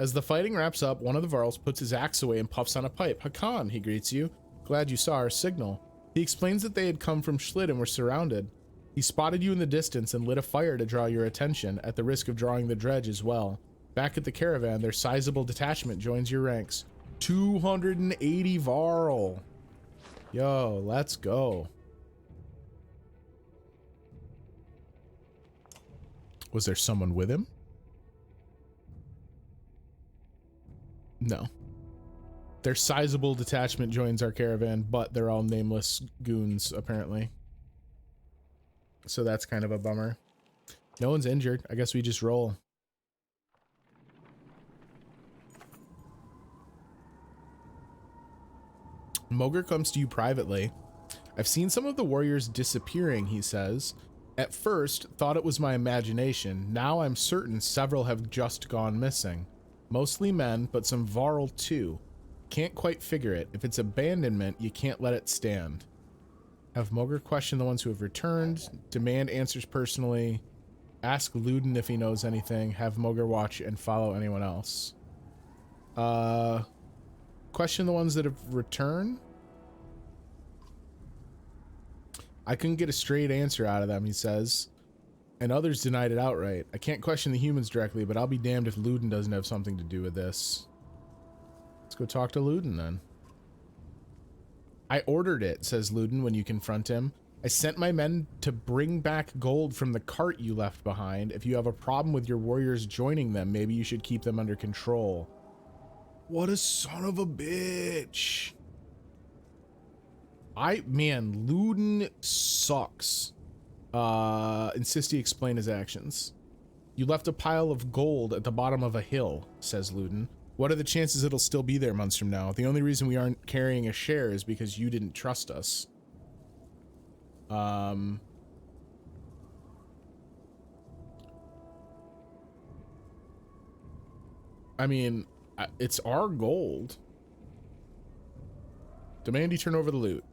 As the fighting wraps up, one of the Varls puts his axe away and puffs on a pipe. Hakan, he greets you. Glad you saw our signal. He explains that they had come from Schlitt and were surrounded. He spotted you in the distance and lit a fire to draw your attention, at the risk of drawing the dredge as well. Back at the caravan, their sizable detachment joins your ranks. 280 Varl. Yo, let's go. Was there someone with him? No. Their sizable detachment joins our caravan, but they're all nameless goons, apparently. So that's kind of a bummer. No one's injured. I guess we just roll. Moger comes to you privately. I've seen some of the warriors disappearing, he says. At first, thought it was my imagination. Now I'm certain several have just gone missing. Mostly men, but some Varl too. Can't quite figure it. If it's abandonment, you can't let it stand. Have Moger question the ones who have returned. Demand answers personally. Ask Luden if he knows anything. Have Moger watch and follow anyone else. Question the ones that have returned. I couldn't get a straight answer out of them, he says. And others denied it outright. I can't question the humans directly, but I'll be damned if Luden doesn't have something to do with this. Let's go talk to Luden then. I ordered it, says Luden when you confront him. I sent my men to bring back gold from the cart you left behind. If you have a problem with your warriors joining them, maybe you should keep them under control. What a son of a bitch. Man, Luden sucks. Insist he explain his actions. You left a pile of gold at the bottom of a hill, says Luden. What are the chances it'll still be there months from now? The only reason we aren't carrying a share is because you didn't trust us. I mean, it's our gold. Demand you turn over the loot.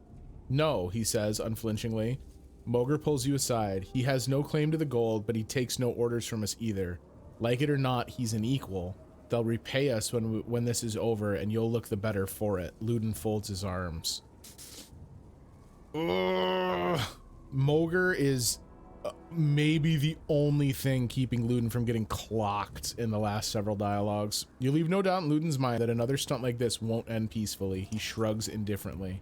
No, he says unflinchingly. Moger pulls you aside. He has no claim to the gold, but he takes no orders from us either. Like it or not, he's an equal. They'll repay us when this is over, and you'll look the better for it. Luden folds his arms. Ugh. Moger is maybe the only thing keeping Luden from getting clocked in the last several dialogues. You leave no doubt in Luden's mind that another stunt like this won't end peacefully. He shrugs indifferently.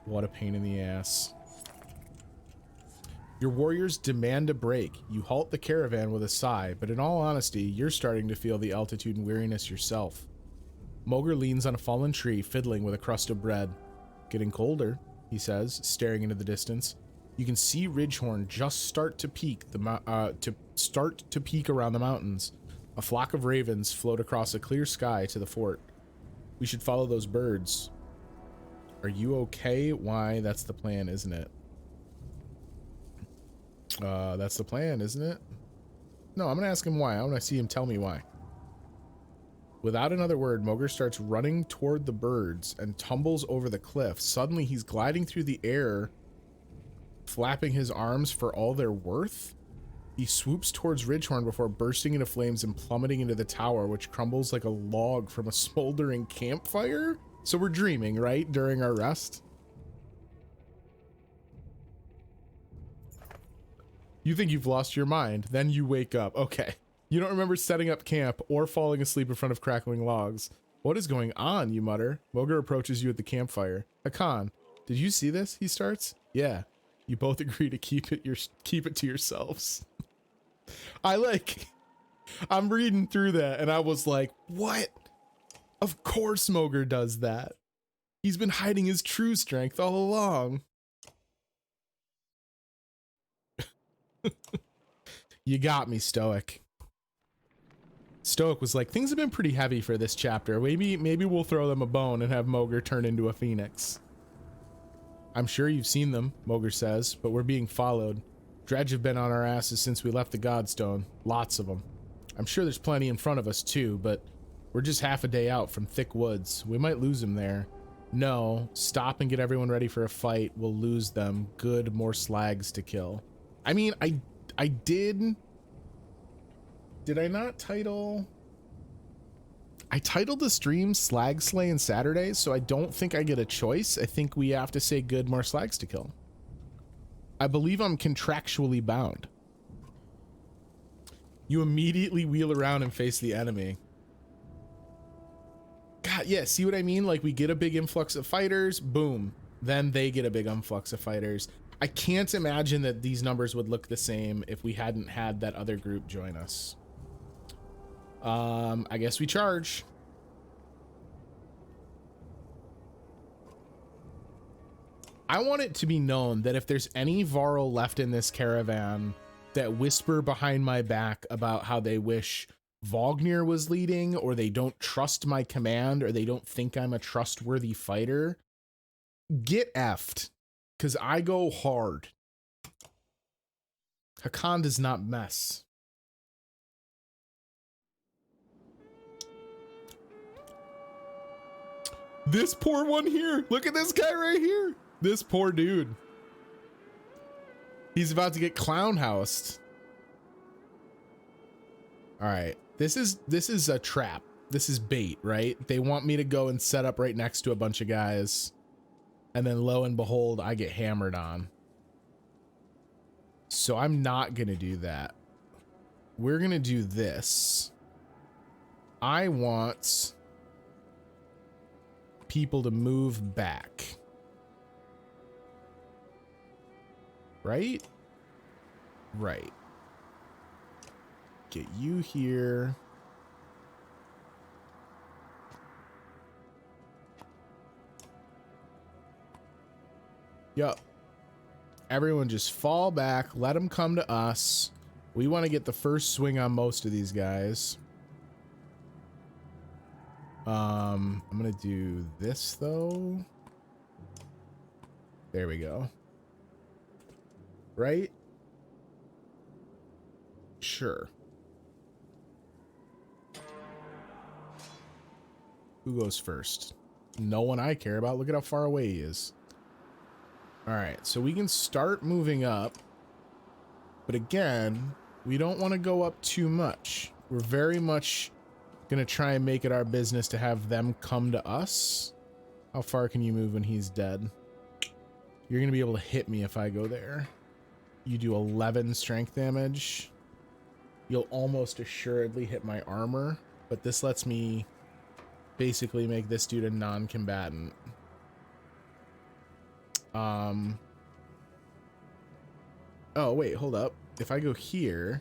What a pain in the ass. Your warriors demand a break. You halt the caravan with a sigh, but in all honesty, you're starting to feel the altitude and weariness yourself. Moger leans on a fallen tree, fiddling with a crust of bread. Getting colder, he says, staring into the distance. You can see Ridgehorn just start to peak around the mountains. A flock of ravens float across a clear sky to the fort. We should follow those birds. Are you okay? Why? That's the plan, isn't it? That's the plan, isn't it? No, I'm gonna ask him why. I want to see him tell me why. Without another word, Moger starts running toward the birds and tumbles over the cliff. Suddenly, he's gliding through the air, flapping his arms for all they're worth. He swoops towards Ridgehorn before bursting into flames and plummeting into the tower, which crumbles like a log from a smoldering campfire. So we're dreaming, right? During our rest. You think you've lost your mind, then you wake up. Okay. You don't remember setting up camp or falling asleep in front of crackling logs. What is going on, you mutter. Moger approaches you at the campfire. Hakan, did you see this? He starts. Yeah. You both agree to keep it to yourselves. I'm reading through that and I was like, what? Of course Moger does that. He's been hiding his true strength all along. You got me, Stoic. Stoic was like, things have been pretty heavy for this chapter. Maybe we'll throw them a bone and have Moger turn into a phoenix. I'm sure you've seen them, Moger says, but we're being followed. Dredge have been on our asses since we left the Godstone. Lots of them. I'm sure there's plenty in front of us too, but we're just half a day out from thick woods. We might lose them there. No, stop and get everyone ready for a fight. We'll lose them. Good, more slags to kill. I mean, I did I not title? I titled the stream Slag Slay and Saturdays, so I don't think I get a choice. I think we have to say good, more slags to kill. I believe I'm contractually bound. You immediately wheel around and face the enemy. God, yeah, see what I mean? Like, we get a big influx of fighters, boom. Then they get a big influx of fighters. I can't imagine that these numbers would look the same if we hadn't had that other group join us. I guess we charge. I want it to be known that if there's any Varl left in this caravan that whisper behind my back about how they wish Vognir was leading, or they don't trust my command, or they don't think I'm a trustworthy fighter, get effed, because I go hard. Hakan does not mess. This poor one here. Look at this guy right here. This poor dude. He's about to get clown housed. All right. This is a trap. This is bait, right? They want me to go and set up right next to a bunch of guys. And then lo and behold, I get hammered on. So I'm not going to do that. We're going to do this. I want people to move back. Right? Right. Get you here. Yup. Everyone just fall back. Let them come to us. We want to get the first swing on most of these guys. I'm going to do this, though. There we go. Right? Sure. Who goes first? No one I care about. Look at how far away he is. All right, so we can start moving up. But again, we don't want to go up too much. We're very much going to try and make it our business to have them come to us. How far can you move when he's dead? You're going to be able to hit me if I go there. You do 11 strength damage. You'll almost assuredly hit my armor, but this lets me basically make this dude a non-combatant. Oh, wait, hold up. If I go here,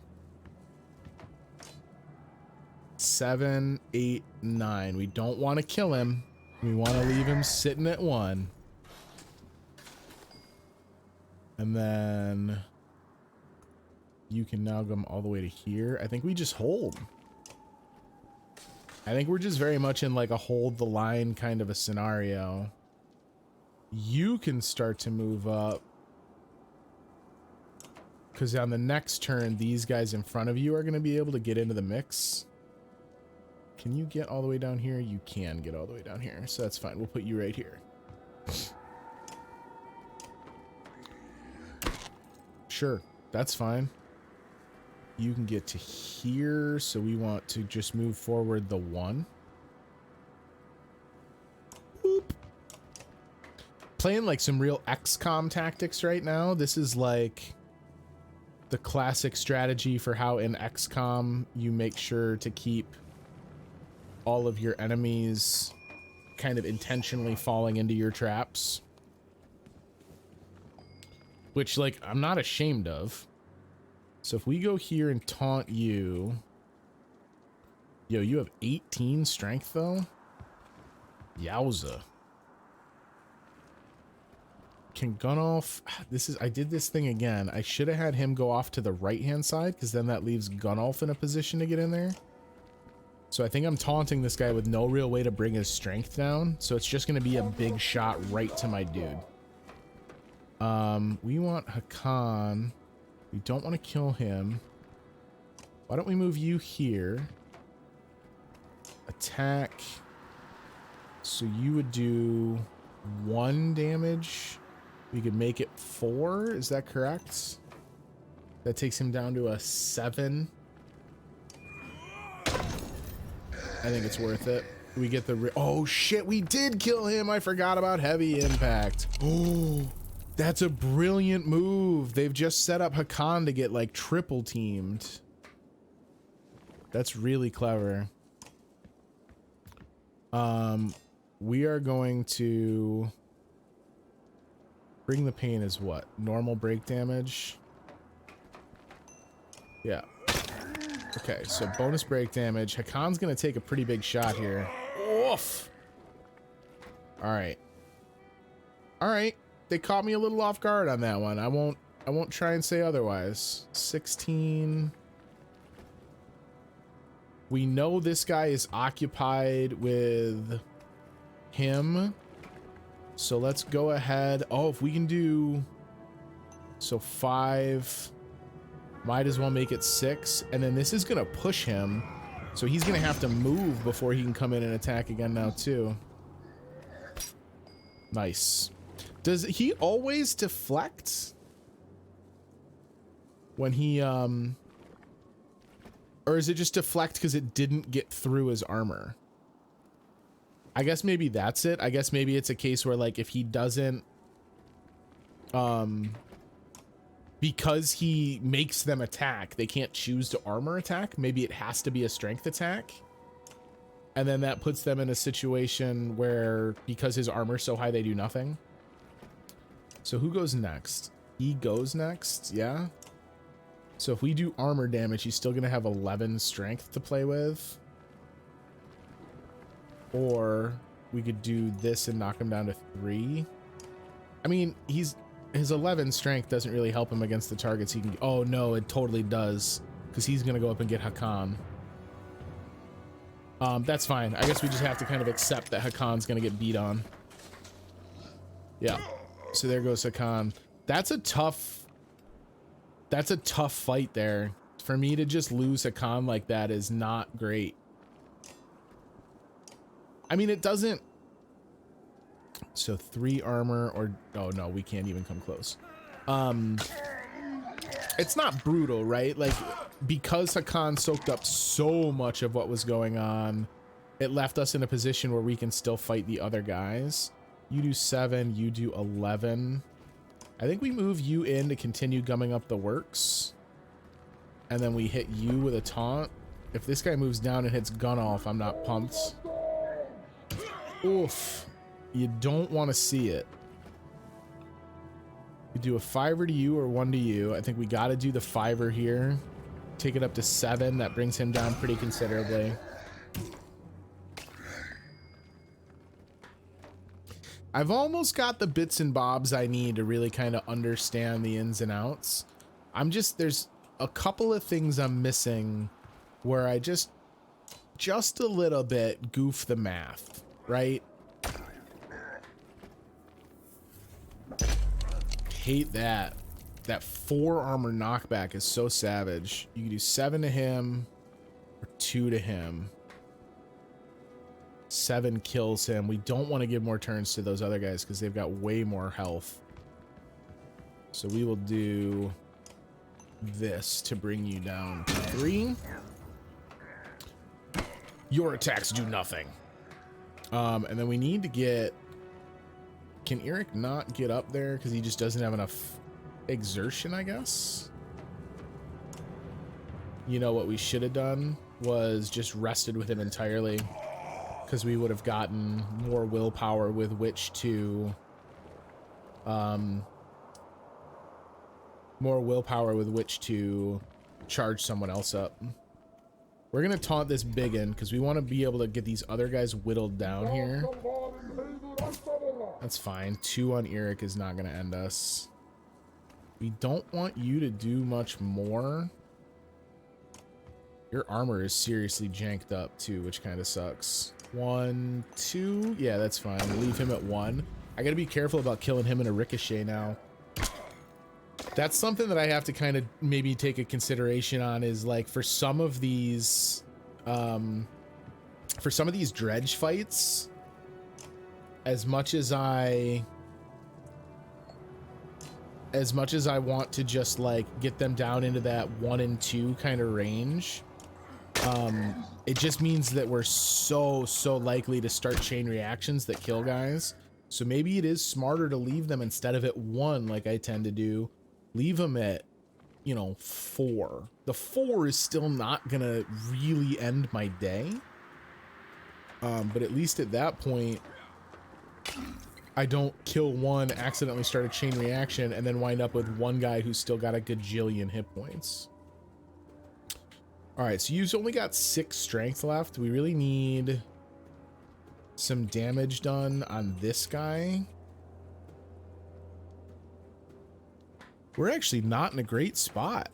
7, 8, 9. We don't want to kill him. We want to leave him sitting at 1. And then you can now come all the way to here. I think we just hold. I think we're just very much in like a hold the line kind of a scenario. You can start to move up. Because on the next turn, these guys in front of you are going to be able to get into the mix. Can you get all the way down here? You can get all the way down here. So that's fine. We'll put you right here. Sure. That's fine. You can get to here. So we want to just move forward the 1. Boop. Playing like some real XCOM tactics right now. This is like the classic strategy for how in XCOM you make sure to keep all of your enemies kind of intentionally falling into your traps. Which, like, I'm not ashamed of. So if we go here and taunt you... Yo, you have 18 strength, though? Yowza. Can Gunnulf... I did this thing again. I should have had him go off to the right-hand side, because then that leaves Gunnulf in a position to get in there. So I think I'm taunting this guy with no real way to bring his strength down. So it's just going to be a big shot right to my dude. We want Hakan. We don't want to kill him. Why don't we move you here? Attack. So you would do 1 damage. We could make it 4. Is that correct? That takes him down to a 7. I think it's worth it. We get the oh shit, we did kill him. I forgot about heavy impact. Oh, that's a brilliant move. They've just set up Hakan to get like triple teamed. That's really clever. We are going to bring the pain as what? Normal break damage. Yeah. Okay, so bonus break damage. Hakan's gonna take a pretty big shot here. Oof. All right. All right. They caught me a little off guard on that one. I won't try and say otherwise. 16. We know this guy is occupied with him. So let's go ahead. Oh, if we can do so 5, might as well make it 6, and then this is gonna push him. So he's gonna have to move before he can come in and attack again now too. Nice. Does he always deflect when he or is it just deflect because it didn't get through his armor? I guess maybe that's it. I guess maybe it's a case where like if he doesn't because he makes them attack, they can't choose to armor attack. Maybe it has to be a strength attack. And then that puts them in a situation where because his armor's so high, they do nothing. So who goes next? He goes next, yeah. So if we do armor damage, he's still gonna have 11 strength to play with. Or we could do this and knock him down to 3. I mean, his 11 strength doesn't really help him against the targets he can. Oh no, it totally does, because he's gonna go up and get Hakan. That's fine. I guess we just have to kind of accept that Hakan's gonna get beat on. Yeah. So there goes Hakan. That's a tough fight there. For me to just lose Hakan like that is not great. I mean, it doesn't. So 3 armor or oh no, we can't even come close. It's not brutal, right? Like because Hakan soaked up so much of what was going on, it left us in a position where we can still fight the other guys. You do 7, you do 11. I think we move you in to continue gumming up the works. And then we hit you with a taunt. If this guy moves down and hits gun off, I'm not pumped. Oof. You don't want to see it. You do a 5 to you or 1 to you. I think we got to do the 5 here. Take it up to 7. That brings him down pretty considerably. I've almost got the bits and bobs I need to really kind of understand the ins and outs. There's a couple of things I'm missing where I just a little bit goof the math, right? Hate that. That 4 armor knockback is so savage. You can do 7 to him or 2 to him. 7 kills him. We don't want to give more turns to those other guys because they've got way more health. So we will do this to bring you down to 3. Your attacks do nothing. And then we need to get... Can Eric not get up there because he just doesn't have enough exertion, I guess? You know what we should have done was just rested with him entirely, because we would have gotten more willpower with which to charge someone else up. We're gonna taunt this biggin because we want to be able to get these other guys whittled down here. That's fine. 2 on Eric is not gonna end us. We don't want you to do much more. Your armor is seriously janked up too, which kind of sucks. 1, 2. Yeah, that's fine. Leave him at 1. I gotta be careful about killing him in a ricochet now. That's something that I have to kind of maybe take a consideration on, is like for some of these dredge fights, as much as I want to just like get them down into that 1 and 2 kind of range, It just means that we're so likely to start chain reactions that kill guys. So maybe it is smarter to leave them instead of at 1 like I tend to do. Leave them at, you know, 4. The 4 is still not gonna really end my day. But at least at that point, I don't kill 1, accidentally start a chain reaction, and then wind up with 1 guy who's still got a gajillion hit points. All right, so you've only got 6 strength left. We really need some damage done on this guy. We're actually not in a great spot.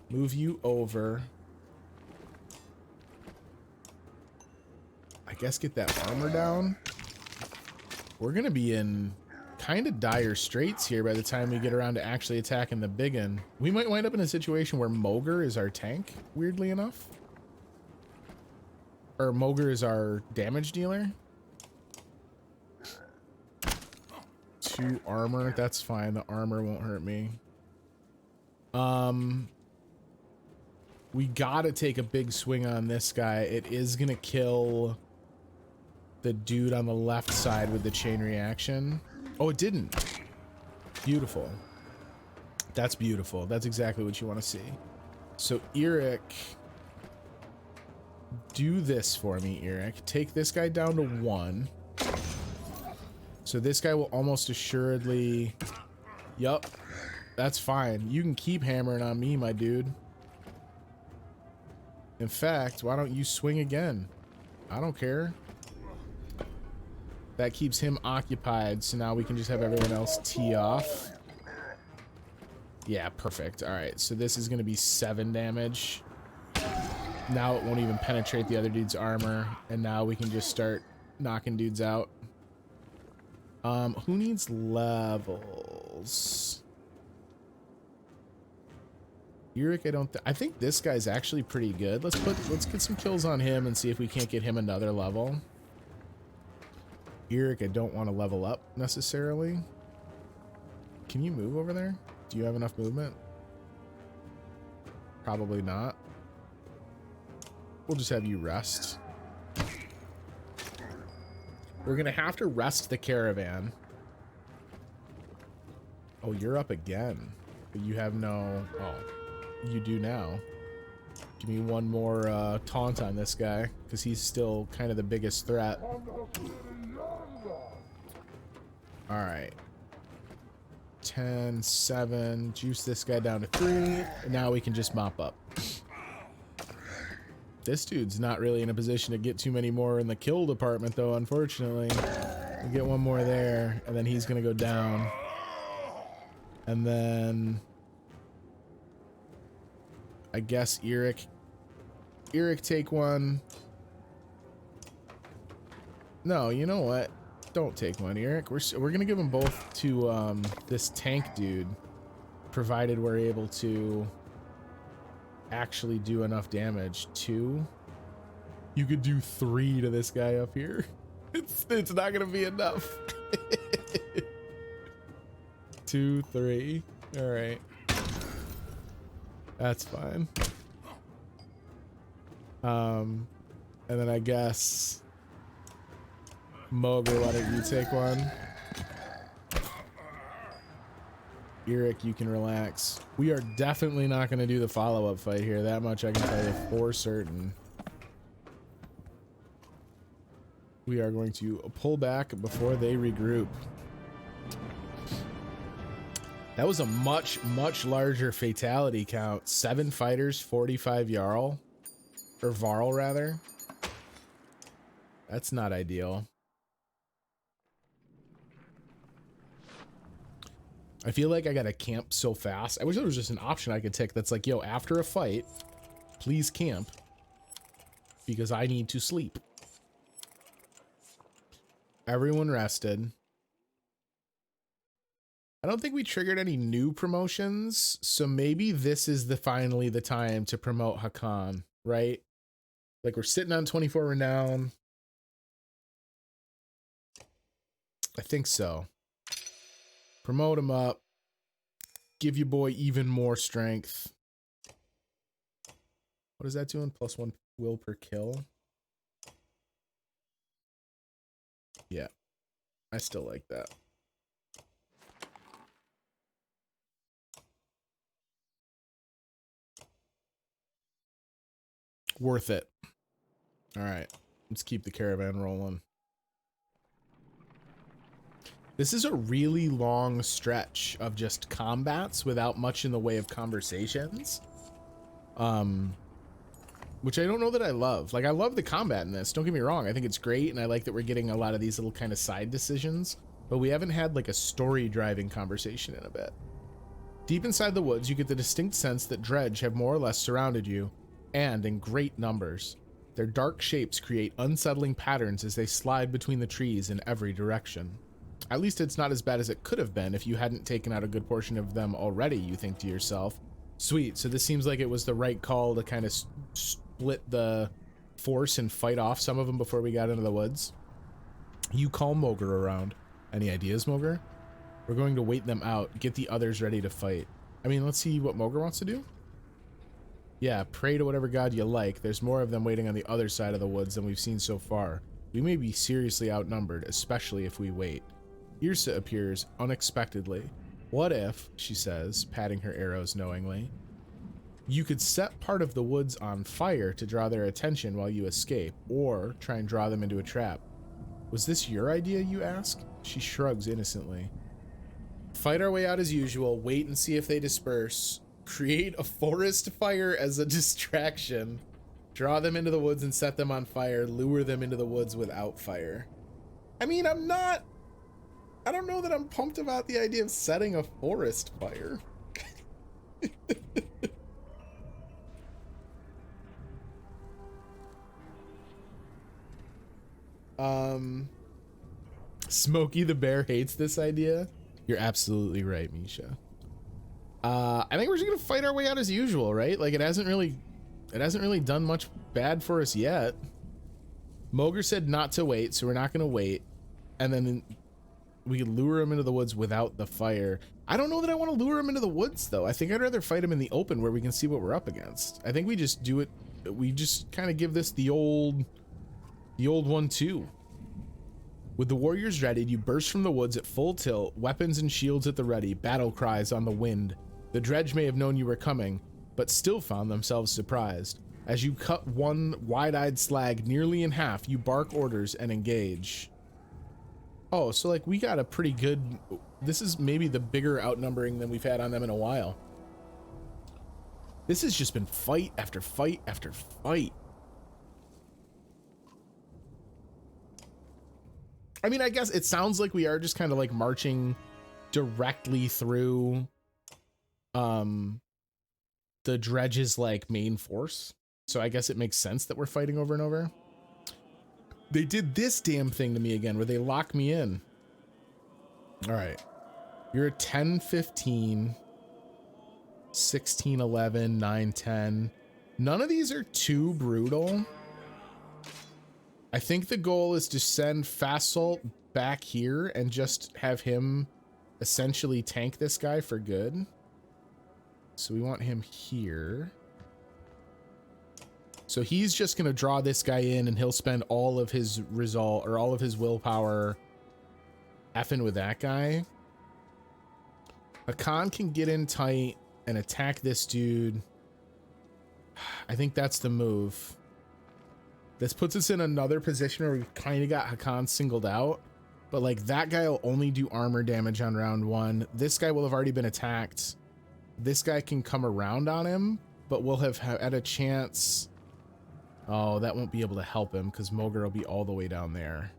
Move you over. I guess get that armor down. We're gonna be in kind of dire straits here by the time we get around to actually attacking the big one. We might wind up in a situation where Moger is our tank, weirdly enough. Or Moger is our damage dealer. 2 armor, that's fine. The armor won't hurt me. We gotta take a big swing on this guy. It is gonna kill the dude on the left side with the chain reaction. Oh, it didn't. Beautiful. That's beautiful. That's exactly what you want to see. So Eric, do this for me, Eric. Take this guy down to 1. So this guy will almost assuredly... Yup. That's fine. You can keep hammering on me, my dude. In fact, why don't you swing again? I don't care. That keeps him occupied, so now we can just have everyone else tee off. Yeah, perfect. All right, so this is going to be 7 damage. Now it won't even penetrate the other dude's armor, and now we can just start knocking dudes out. Who needs levels? Yurik, I think this guy's actually pretty good. Let's get some kills on him and see if we can't get him another level. Eric, I don't want to level up necessarily. Can you move over there? Do you have enough movement? Probably not. We'll just have you rest. We're gonna have to rest the caravan. Oh, you're up again. But you have no... Oh, you do now. Give me one more taunt on this guy, because he's still kind of the biggest threat. Alright. 10, 7. Juice this guy down to 3. And now we can just mop up. This dude's not really in a position to get too many more in the kill department, though, unfortunately. We'll get one more there, and then he's going to go down. And then... I guess Eric, take one. No, you know what? Don't take one, Eric. We're gonna give them both to this tank dude, provided we're able to actually do enough damage. 2. You could do 3 to this guy up here. It's not gonna be enough. 2, 3. All right. That's fine. And then I guess Moger, why don't you take one? Eric, you can relax. We are definitely not going to do the follow-up fight here. That much I can tell you for certain. We are going to pull back before they regroup. That was a much larger fatality count. 7 fighters, 45 Jarl. Or Varl, rather. That's not ideal. I feel like I gotta camp so fast. I wish there was just an option I could take that's like, yo, after a fight, please camp. Because I need to sleep. Everyone rested. I don't think we triggered any new promotions, so maybe this is finally the time to promote Hakan, right? Like, we're sitting on 24 renown. I think so. Promote him up. Give your boy even more strength. What is that doing? +1 will per kill. Yeah, I still like that. Worth it. All right, let's keep the caravan rolling. This is a really long stretch of just combats without much in the way of conversations. Which I don't know that I love. Like, I love the combat in this, don't get me wrong. I think it's great, and I like that we're getting a lot of these little kind of side decisions, but we haven't had like a story driving conversation in a bit. Deep inside the woods, you get the distinct sense that dredge have more or less surrounded you, and in great numbers. Their dark shapes create unsettling patterns as they slide between the trees in every direction. At least it's not as bad as it could have been if you hadn't taken out a good portion of them already, you think to yourself. Sweet, so this seems like it was the right call to kind of split the force and fight off some of them before we got into the woods. You call Moger around. Any ideas, Moger? We're going to wait them out, get the others ready to fight. I mean, let's see what Moger wants to do. Yeah, pray to whatever god you like. There's more of them waiting on the other side of the woods than we've seen so far. We may be seriously outnumbered, especially if we wait. Irsa appears unexpectedly. What if, she says, patting her arrows knowingly, you could set part of the woods on fire to draw their attention while you escape, or try and draw them into a trap. Was this your idea, you ask? She shrugs innocently. Fight our way out as usual, wait and see if they disperse, create a forest fire as a distraction, draw them into the woods and set them on fire, lure them into the woods without fire. I mean, I don't know that I'm pumped about the idea of setting a forest fire. Smokey the Bear hates this idea. You're absolutely right, Misha. I think we're just gonna fight our way out as usual, right? Like, it hasn't really done much bad for us yet. Moger said not to wait, so we're not gonna wait. And then we lure him into the woods without the fire. I don't know that I want to lure him into the woods, though. I think I'd rather fight him in the open where we can see what we're up against. I think we just do it. We just kind of give this the old 1-2. With the warriors readied, you burst from the woods at full tilt, weapons and shields at the ready, battle cries on the wind. The dredge may have known you were coming, but still found themselves surprised. As you cut one wide-eyed slag nearly in half, you bark orders and engage. Oh, so like we got a pretty good... This is maybe the bigger outnumbering than we've had on them in a while. This has just been fight after fight after fight. I mean, I guess it sounds like we are just kind of like marching directly through the dredge's like main force. So I guess it makes sense that we're fighting over and over. They did this damn thing to me again where they lock me in. All right. You're a 10, 15, 16, 11, 9, 10. None of these are too brutal. I think the goal is to send Fast Salt back here and just have him essentially tank this guy for good. So we want him here. So he's just going to draw this guy in and he'll spend all of his resolve or all of his willpower effing with that guy. Hakan can get in tight and attack this dude. I think that's the move. This puts us in another position where we've kind of got Hakan singled out, but like that guy will only do armor damage on round 1. This guy will have already been attacked. This guy can come around on him, but we'll have had a chance. Oh, that won't be able to help him because Moger will be all the way down there.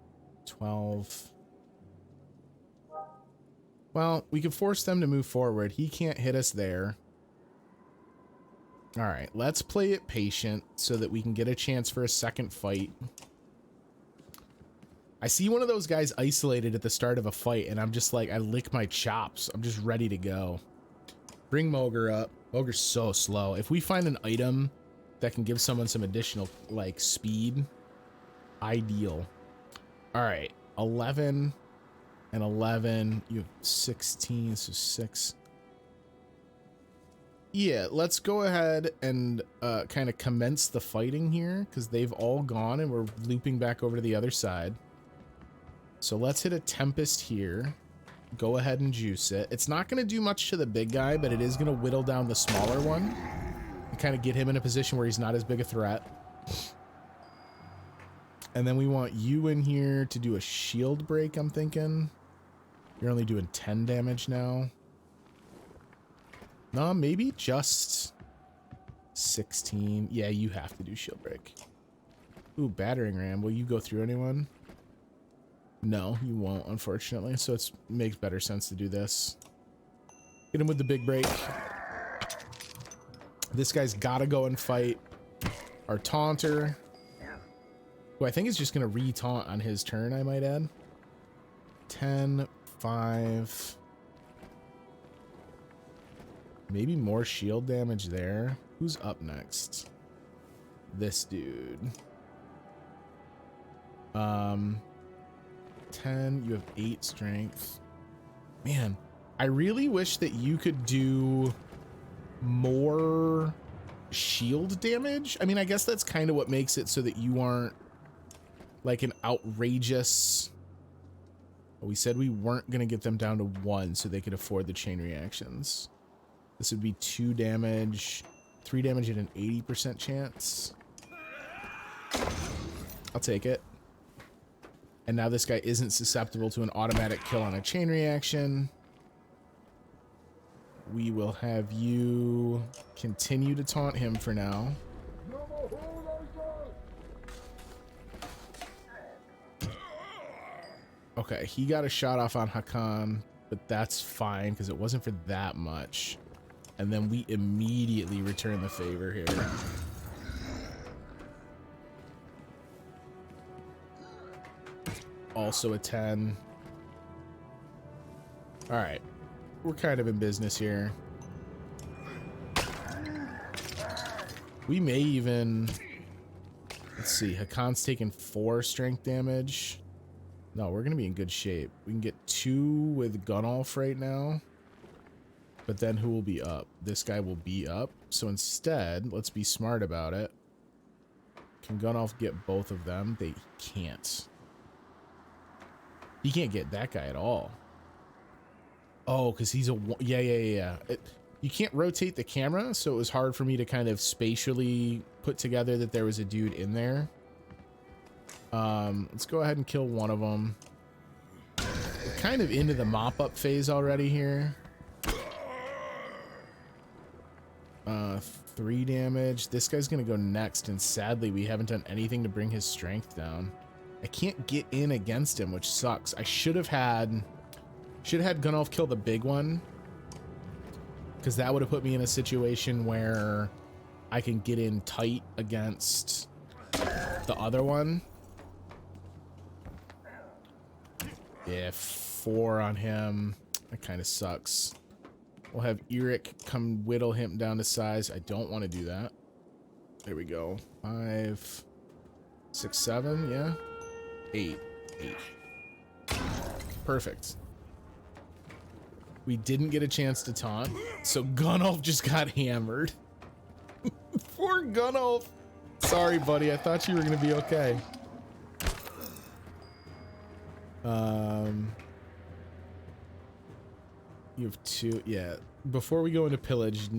12. Well, we can force them to move forward. He can't hit us there. All right, let's play it patient so that we can get a chance for a second fight. I see one of those guys isolated at the start of a fight, and I'm just like, I lick my chops. I'm just ready to go. Bring Moger up. Moger's so slow. If we find an item that can give someone some additional, like, speed, ideal. All right, 11 and 11. You have 16, so 6. Yeah, let's go ahead and kind of commence the fighting here, because they've all gone and we're looping back over to the other side. So let's hit a Tempest here. Go ahead and juice it. It's not going to do much to the big guy, but it is going to whittle down the smaller one and kind of get him in a position where he's not as big a threat. And then we want you in here to do a shield break, I'm thinking. You're only doing 10 damage now. No, maybe just 16. Yeah, you have to do shield break. Ooh, battering ram. Will you go through anyone? No, you won't, unfortunately. So it makes better sense to do this. Get him with the big break. This guy's got to go and fight our taunter, who I think is just going to re-taunt on his turn, I might add. 10, 5... Maybe more shield damage there. Who's up next? This dude. 10, you have 8 strength. Man, I really wish that you could do more shield damage. I mean, I guess that's kind of what makes it so that you aren't like an outrageous... We said we weren't going to get them down to 1 so they could afford the chain reactions. This would be 2 damage, 3 damage at an 80% chance. I'll take it. And now this guy isn't susceptible to an automatic kill on a chain reaction. We will have you continue to taunt him for now. Okay, he got a shot off on Hakan, but that's fine because it wasn't for that much. And then we immediately return the favor here. Also a 10. All right. We're kind of in business here. We may even... Let's see. Hakan's taking 4 strength damage. No, we're going to be in good shape. We can get 2 with Gunnulf right now. But then who will be up? This guy will be up. So instead, let's be smart about it. Can Gunnulf get both of them? They can't. He can't get that guy at all. Oh, because he's a... Yeah. You can't rotate the camera, so it was hard for me to kind of spatially put together that there was a dude in there. Let's go ahead and kill one of them. We're kind of into the mop-up phase already here. 3 damage. This guy's gonna go next, and sadly we haven't done anything to bring his strength down. I can't get in against him, which sucks. I should have had Gunnulf kill the big one, because that would have put me in a situation where I can get in tight against the other one. Yeah, 4 on him. That kind of sucks. We'll have Eric come whittle him down to size. I don't want to do that. There we go. 5, 6, 7, yeah. 8. Perfect. We didn't get a chance to taunt, so Gunnulf just got hammered. Poor Gunnulf. Sorry, buddy. I thought you were going to be okay. You have 2. Yeah. Before we go into pillage,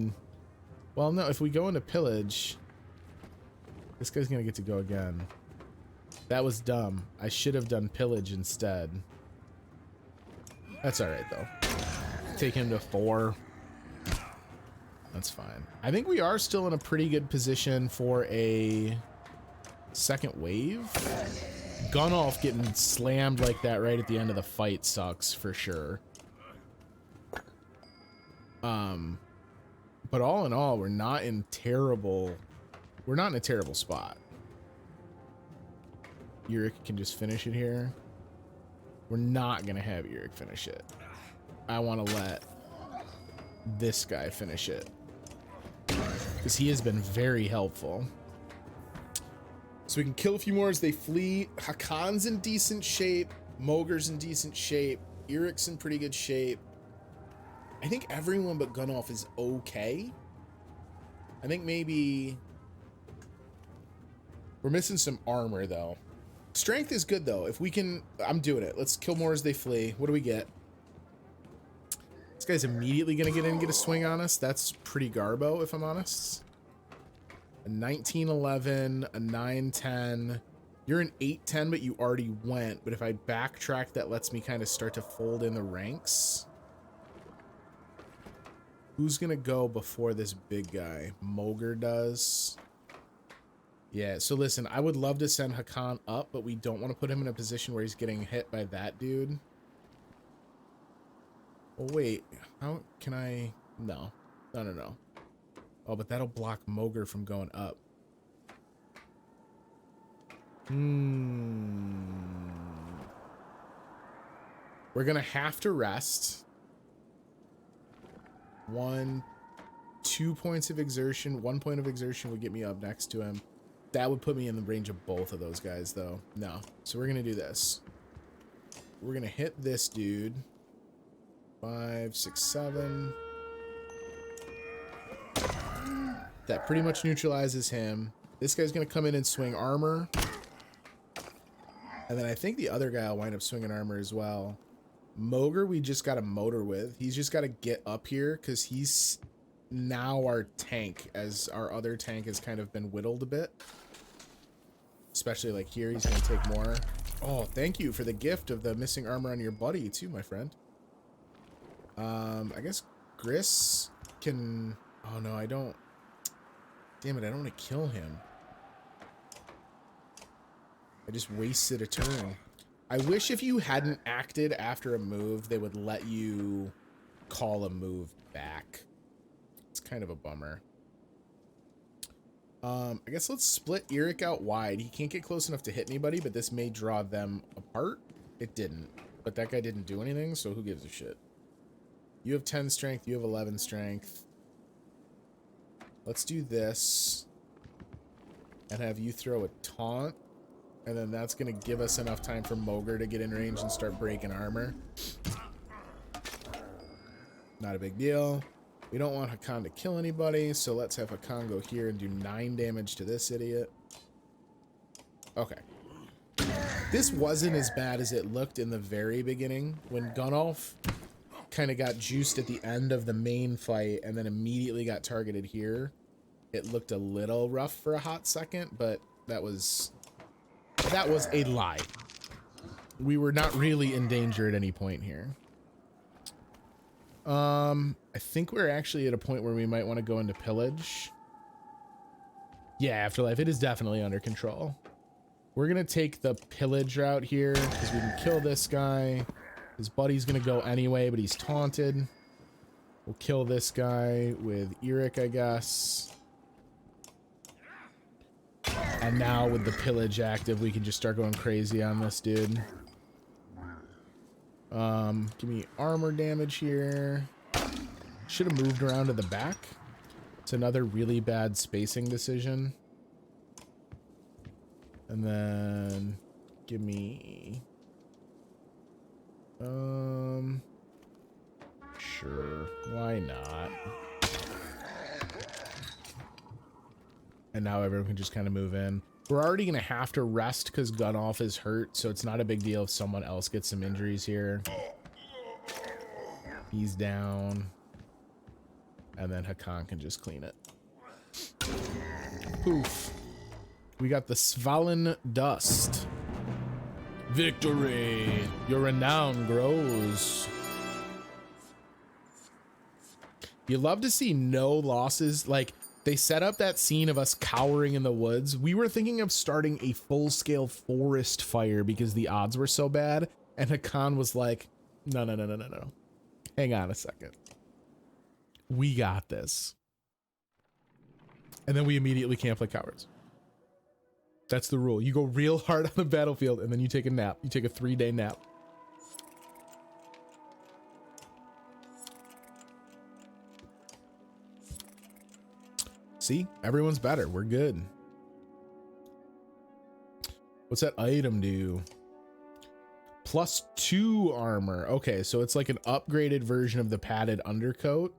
well, no, if we go into pillage, this guy's gonna get to go again. That was dumb. I should have done pillage instead. That's all right though. Take him to 4. That's fine. I think we are still in a pretty good position for a second wave. Gunnulf getting slammed like that right at the end of the fight sucks for sure. But all in all, we're not in a terrible spot. Eric can just finish it here. We're not gonna have Eric finish it. I want to let this guy finish it, because he has been very helpful. So we can kill a few more as they flee. Hakan's in decent shape. Mogur's in decent shape. Eric's in pretty good shape. I think everyone but Gunnulf is okay. I think maybe we're missing some armor though. Strength is good though. If we can, I'm doing it. Let's kill more as they flee. What do we get? This guy's immediately gonna get in and get a swing on us. That's pretty garbo, if I'm honest. A 1911, a 910. You're an 810, but you already went. But if I backtrack, that lets me kind of start to fold in the ranks. Who's gonna go before this big guy? Moger does. Yeah, so listen, I would love to send Hakan up, but we don't want to put him in a position where he's getting hit by that dude. Oh, wait. How can I... No. No. Oh, but that'll block Moger from going up. We're gonna have to rest. 2 points of exertion. 1 point of exertion would get me up next to him. That would put me in the range of both of those guys, though. No. So we're gonna do this. We're gonna hit this dude. 5, 6, 7. That pretty much neutralizes him. This guy's gonna come in and swing armor. And then I think the other guy will wind up swinging armor as well. Moger, we just got a motor with. He's just got to get up here because he's now our tank, as our other tank has kind of been whittled a bit. Especially like here, he's going to take more. Oh, thank you for the gift of the missing armor on your buddy too, my friend. I guess Gris can... Oh no, I don't... Damn it, I don't want to kill him. I just wasted a turn. I wish if you hadn't acted after a move, they would let you call a move back. It's kind of a bummer. I guess let's split Eric out wide. He can't get close enough to hit anybody, but this may draw them apart. It didn't. But that guy didn't do anything, so who gives a shit? You have 10 strength, you have 11 strength. Let's do this. And have you throw a taunt. And then that's going to give us enough time for Moger to get in range and start breaking armor. Not a big deal. We don't want Hakan to kill anybody, so let's have Hakan go here and do 9 damage to this idiot. Okay. This wasn't as bad as it looked in the very beginning when Gunnulf kind of got juiced at the end of the main fight and then immediately got targeted here. It looked a little rough for a hot second, but that was a lie. We were not really in danger at any point here. I think we're actually at a point where we might want to go into pillage. Yeah, Afterlife, it is definitely under control. We're going to take the pillage route here because we can kill this guy. His buddy's going to go anyway, but he's taunted. We'll kill this guy with Eric, I guess. And now with the pillage active, we can just start going crazy on this dude. Give me armor damage here. Should have moved around to the back. It's another really bad spacing decision. And then give me... Sure, why not? And now everyone can just kind of move in. We're already going to have to rest because Gunnulf is hurt, so it's not a big deal if someone else gets some injuries here. He's down. And then Hakan can just clean it. Poof. We got the Svalin Dust. Victory! Your renown grows. You love to see no losses. Like, they set up that scene of us cowering in the woods. We were thinking of starting a full-scale forest fire because the odds were so bad. And Hakan was like, no. Hang on a second. We got this. And then we immediately camp like cowards. That's the rule. You go real hard on the battlefield and then you take a nap. You take a 3-day nap. See, everyone's better. We're good. What's that item do? +2 armor. Okay, so it's like an upgraded version of the padded undercoat.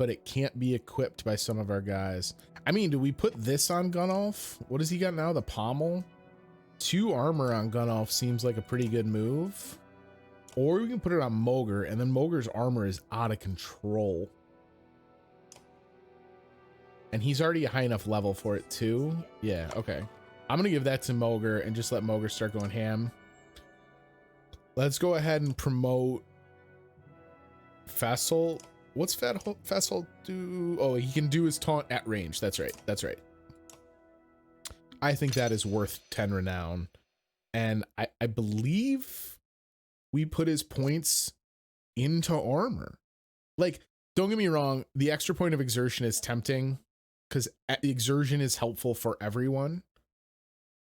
but it can't be equipped by some of our guys. I mean, do we put this on Gunnulf? What does he got now? The pommel? 2 armor on Gunnulf seems like a pretty good move. Or we can put it on Mogr, and then Mogr's armor is out of control. And he's already a high enough level for it too. Yeah, okay. I'm gonna give that to Mogr and just let Mogr start going ham. Let's go ahead and promote Fessel. What's Fessel do? Oh, he can do his taunt at range. That's right. That's right. I think that is worth 10 renown. And I believe we put his points into armor. Like, don't get me wrong, the extra point of exertion is tempting because exertion is helpful for everyone.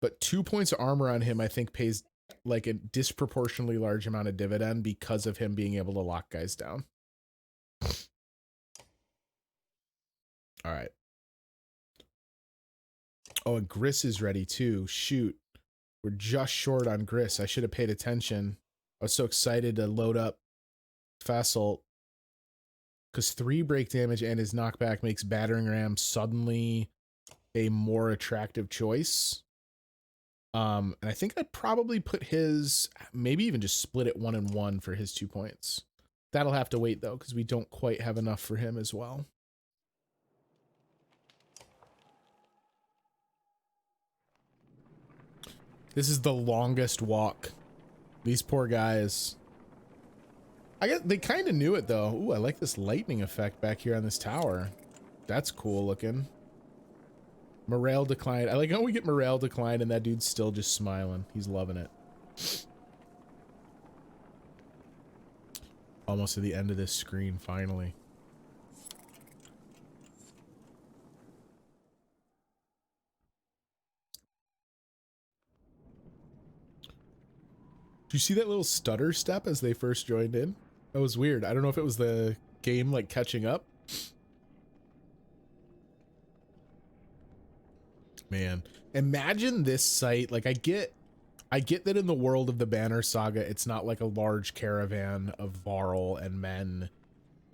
But 2 points of armor on him, I think, pays like a disproportionately large amount of dividend because of him being able to lock guys down. All right. Oh, and Gris is ready too. Shoot. We're just short on Gris. I should have paid attention. I was so excited to load up Fessel because 3 break damage and his knockback makes Battering Ram suddenly a more attractive choice. And I think I'd probably put his, maybe even just split it 1 and 1 for his 2 points. That'll have to wait though, because we don't quite have enough for him as well. This is the longest walk. These poor guys. I guess they kind of knew it though. Ooh, I like this lightning effect back here on this tower. That's cool looking. Morale decline. I like how we get morale decline and that dude's still just smiling. He's loving it. Almost to the end of this screen, finally. Did you see that little stutter step as they first joined in? That was weird. I don't know if it was the game like catching up. Man, imagine this site. Like I get that in the world of the Banner Saga, it's not like a large caravan of Varl and men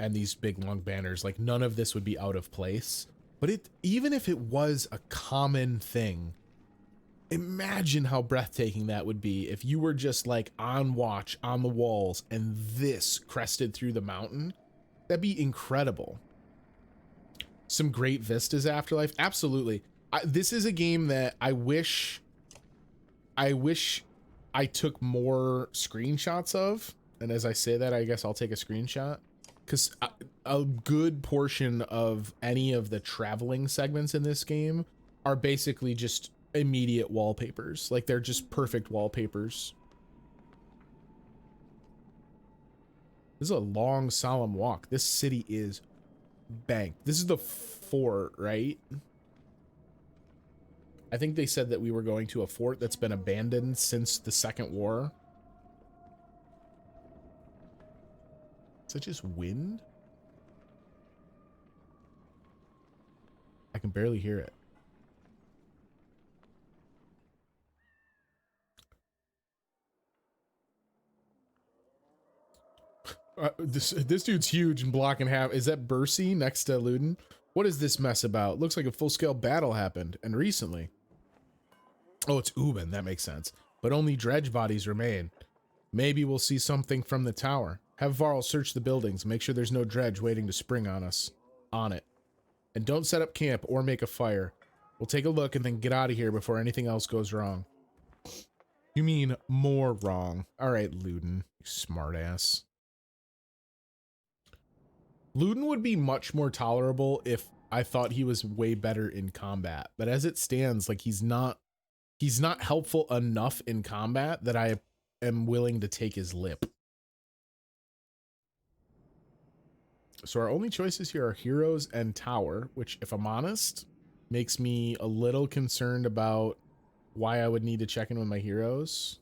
and these big long banners. Like none of this would be out of place. But even if it was a common thing, imagine how breathtaking that would be if you were just like on watch on the walls and this crested through the mountain. That'd be incredible. Some great vistas afterlife. Absolutely. This is a game that I wish I took more screenshots of. And as I say that, I guess I'll take a screenshot because a good portion of any of the traveling segments in this game are basically just immediate wallpapers. Like they're just perfect wallpapers. This is a long, solemn walk. This city is banked. This is the fort, right? I think they said that we were going to a fort that's been abandoned since the Second War. Is it just wind? I can barely hear it. This dude's huge and blocking half. Is that Bercy next to Luden? What is this mess about? Looks like a full-scale battle happened, and recently. Oh, it's Uben. That makes sense. But only dredge bodies remain. Maybe we'll see something from the tower. Have Varl search the buildings. Make sure there's no dredge waiting to spring on us. On it. And don't set up camp or make a fire. We'll take a look and then get out of here before anything else goes wrong. You mean more wrong. All right, Luden. You smartass. Luden would be much more tolerable if I thought he was way better in combat. But as it stands, like he's not helpful enough in combat that I am willing to take his lip. So our only choices here are heroes and tower, which if I'm honest, makes me a little concerned about why I would need to check in with my heroes.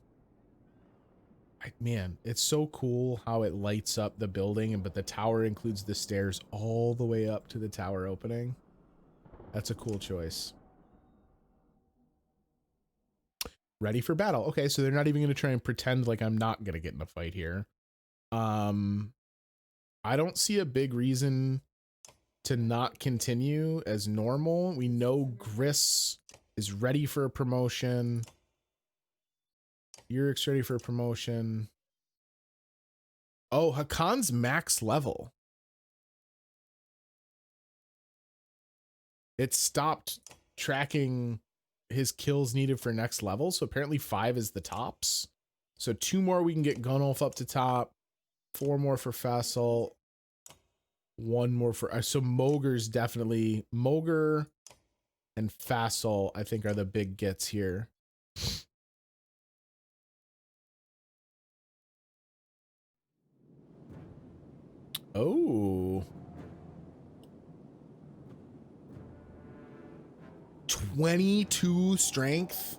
Man, it's so cool how it lights up the building, but the tower includes the stairs all the way up to the tower opening. That's a cool choice. Ready for battle. Okay, so they're not even going to try and pretend like I'm not going to get in a fight here. I don't see a big reason to not continue as normal. We know Gris is ready for a promotion. Urik's ready for a promotion. Oh, Hakan's max level. It stopped tracking his kills needed for next level. So apparently 5 is the tops. So 2 more we can get Gunolf up to top. 4 more for Fassel. 1 more for... so Mogre's definitely... Mogre and Fassel, I think, are the big gets here. Oh. 22 strength?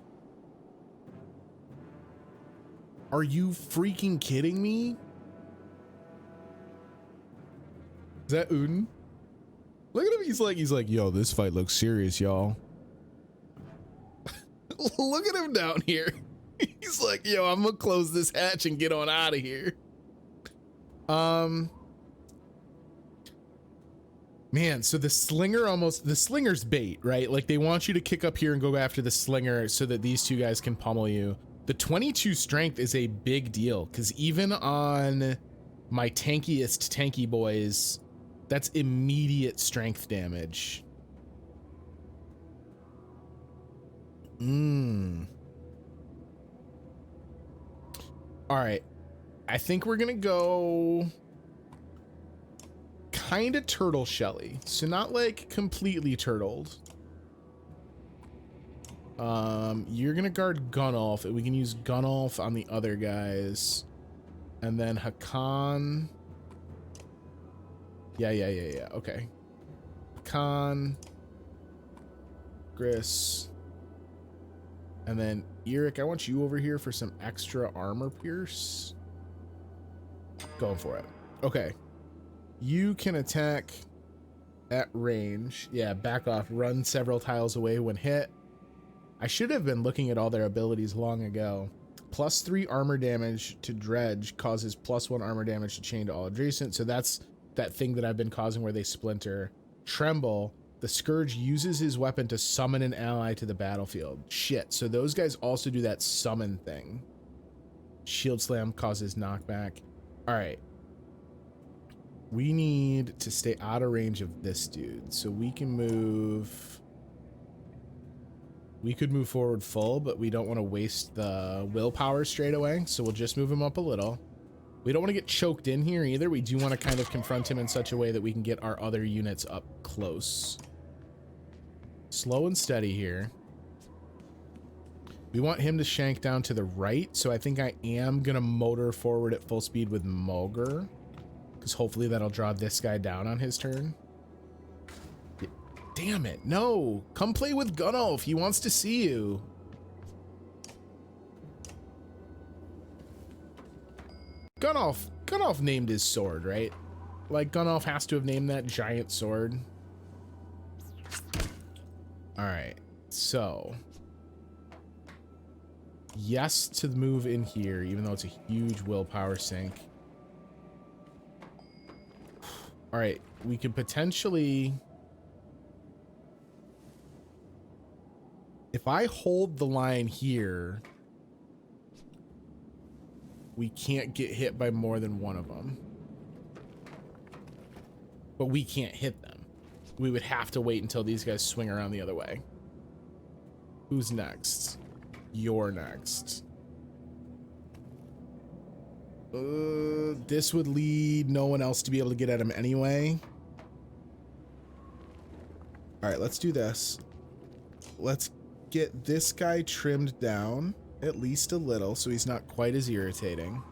Are you freaking kidding me? Is that Uden? Look at him. He's like, yo, this fight looks serious, y'all. Look at him down here. He's like, yo, I'm gonna close this hatch and get on out of here. Man, so the slinger's bait, right? Like they want you to kick up here and go after the slinger so that these 2 guys can pummel you. The 22 strength is a big deal because even on my tankiest tanky boys, that's immediate strength damage. All right. I think we're going to go kind of turtle shelly. So not like completely turtled. You're going to guard Gunolf. We can use Gunolf on the other guys. And then Hakan. Yeah. Okay. Hakan. Gris. And then Erik, I want you over here for some extra armor pierce. Going for it. Okay. You can attack at range. Yeah, back off. Run several tiles away when hit. I should have been looking at all their abilities long ago. +3 armor damage to Dredge causes +1 armor damage to chain to all adjacent. So that's that thing that I've been causing where they splinter. Tremble. The Scourge uses his weapon to summon an ally to the battlefield. Shit. So those guys also do that summon thing. Shield Slam causes knockback. All right. We need to stay out of range of this dude. So we can move... We could move forward full, but we don't want to waste the willpower straight away. So we'll just move him up a little. We don't want to get choked in here either. We do want to kind of confront him in such a way that we can get our other units up close. Slow and steady here. We want him to shank down to the right. So I think I am going to motor forward at full speed with Mogre. Because hopefully that'll draw this guy down on his turn. Damn it. No. Come play with Gunolf. He wants to see you. Gunolf named his sword, right? Like, Gunolf has to have named that giant sword. Alright. So. Yes to move in here, even though it's a huge willpower sink. Alright. We could potentially... If I hold the line here, we can't get hit by more than one of them. But we can't hit them. We would have to wait until these guys swing around the other way. Who's next? You're next. This would lead no one else to be able to get at him anyway. All right, let's do this. Let's get this guy trimmed down at least a little so he's not quite as irritating.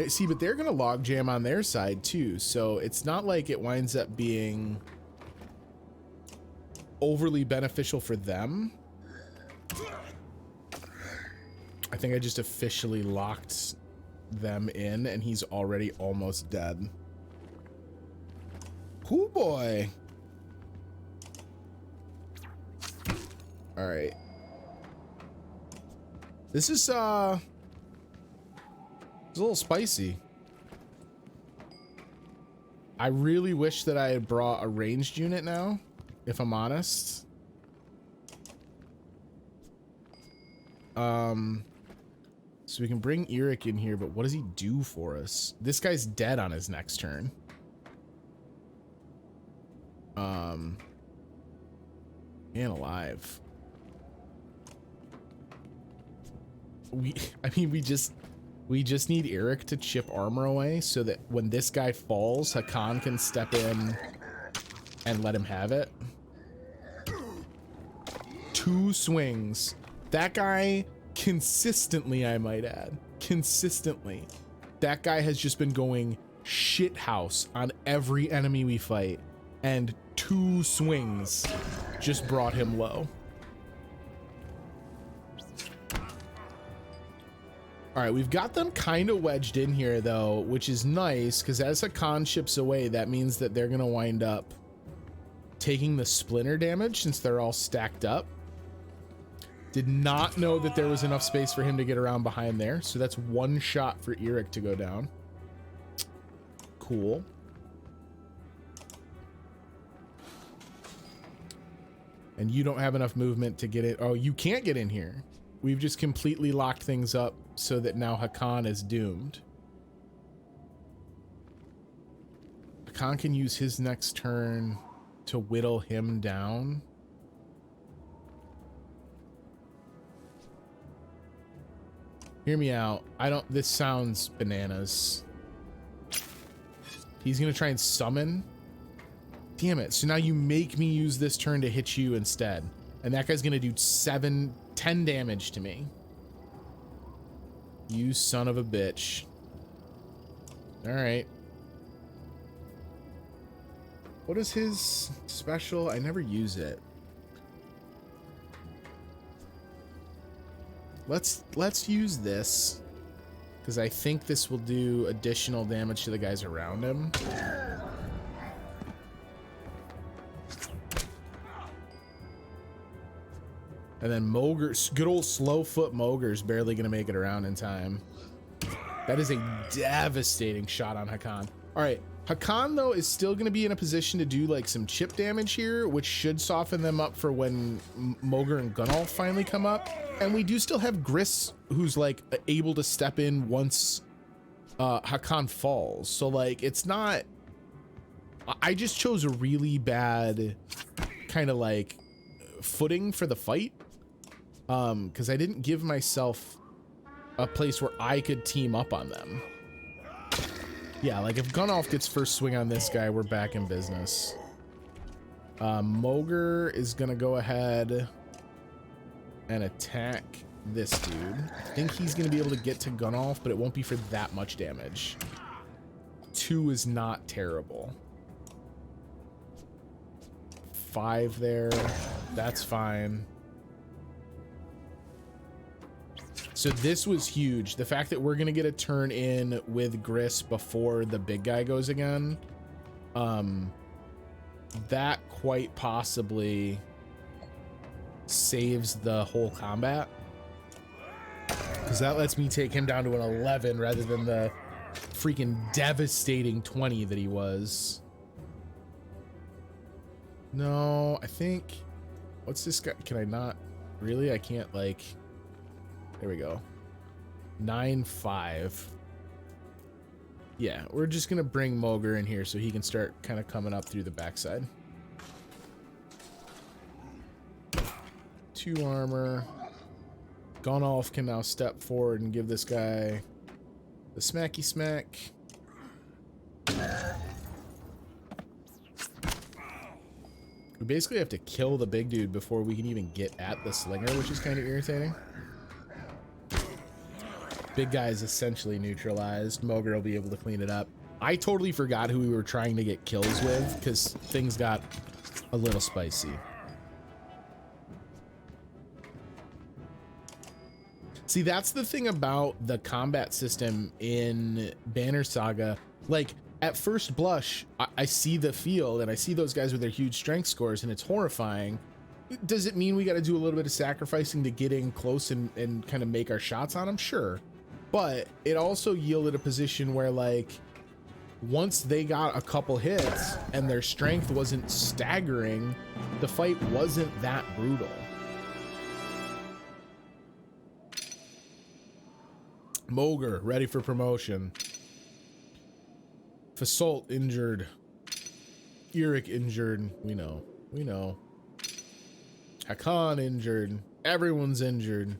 See, but they're gonna log jam on their side too, so it's not like it winds up being overly beneficial for them. I think I just officially locked them in and he's already almost dead. Cool boy. All right. This is It's a little spicy. I really wish that I had brought a ranged unit now, if I'm honest. So we can bring Eric in here, but what does he do for us? This guy's dead on his next turn. Man alive. I mean, we just need Eric to chip armor away so that when this guy falls, Hakan can step in and let him have it. 2 swings. That guy consistently, I might add, consistently, that guy has just been going shit house on every enemy we fight, and 2 swings just brought him low. All right, we've got them kind of wedged in here though, which is nice because as Hakan chips away, that means that they're gonna wind up taking the splinter damage since they're all stacked up. Did not know that there was enough space for him to get around behind there. So that's 1 shot for Eric to go down. Cool. And you don't have enough movement to get it. Oh, you can't get in here. We've just completely locked things up so that now Hakan is doomed. Hakan can use his next turn to whittle him down. Hear me out. This sounds bananas. He's gonna try and summon. Damn it. So now you make me use this turn to hit you instead. And that guy's gonna do 10 damage to me. You son of a bitch. All right. What is his special? I never use it. Let's use this because I think this will do additional damage to the guys around him. And then Mogur's, good old Slowfoot Mogur's barely gonna make it around in time. That is a devastating shot on Hakan. All right, Hakan though is still gonna be in a position to do like some chip damage here, which should soften them up for when Mogur and Gunnulf finally come up. And we do still have Gris, who's like able to step in once Hakan falls. So like, it's not, I just chose a really bad kind of like footing for the fight. Because I didn't give myself a place where I could team up on them. Yeah, like if Gunnulf gets first swing on this guy, we're back in business. Mogur is gonna go ahead and attack this dude. I think he's gonna be able to get to Gunnulf, but it won't be for that much damage. 2 is not terrible. 5 there, that's fine. So this was huge. The fact that we're gonna get a turn in with Gris before the big guy goes again, that quite possibly saves the whole combat, because that lets me take him down to an 11 rather than the freaking devastating 20 that he was. No, I think, what's this guy? Can I not really? I can't, like, there we go. 9-5. Yeah, we're just gonna bring Mogur in here so he can start kind of coming up through the backside. 2 armor. Gunnulf can now step forward and give this guy the smacky smack. We basically have to kill the big dude before we can even get at the slinger, which is kind of irritating. Big guy is essentially neutralized. Mogur will be able to clean it up. I totally forgot who we were trying to get kills with because things got a little spicy. See, that's the thing about the combat system in Banner Saga. Like, at first blush, I see the field and I see those guys with their huge strength scores and it's horrifying. Does it mean we got to do a little bit of sacrificing to get in close and kind of make our shots on them? Sure. But it also yielded a position where, like, once they got a couple hits and their strength wasn't staggering, the fight wasn't that brutal. Moger, ready for promotion. Fasolt injured. Eric injured. We know. We know. Hakan injured. Everyone's injured.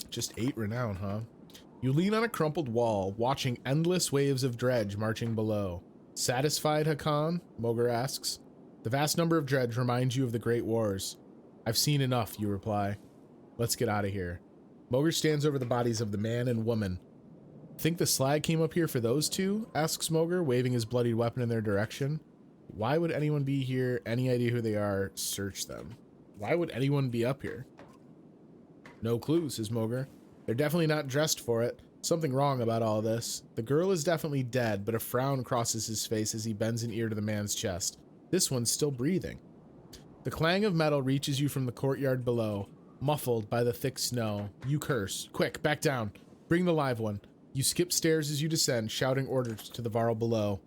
Just 8 renown, huh? You lean on a crumpled wall, watching endless waves of dredge marching below. Satisfied, Hakan? Moger asks. The vast number of dredge reminds you of the Great Wars. I've seen enough, you reply. Let's get out of here. Moger stands over the bodies of the man and woman. Think the slag came up here for those two? Asks Moger, waving his bloodied weapon in their direction. Why would anyone be here? Any idea who they are? Search them. Why would anyone be up here? No clue, says Moger. They're definitely not dressed for it. Something wrong about all this. The girl is definitely dead, but a frown crosses his face as he bends an ear to the man's chest. This one's still breathing. The clang of metal reaches you from the courtyard below, muffled by the thick snow. You curse. Quick, back down. Bring the live one. You skip stairs as you descend, shouting orders to the varl below.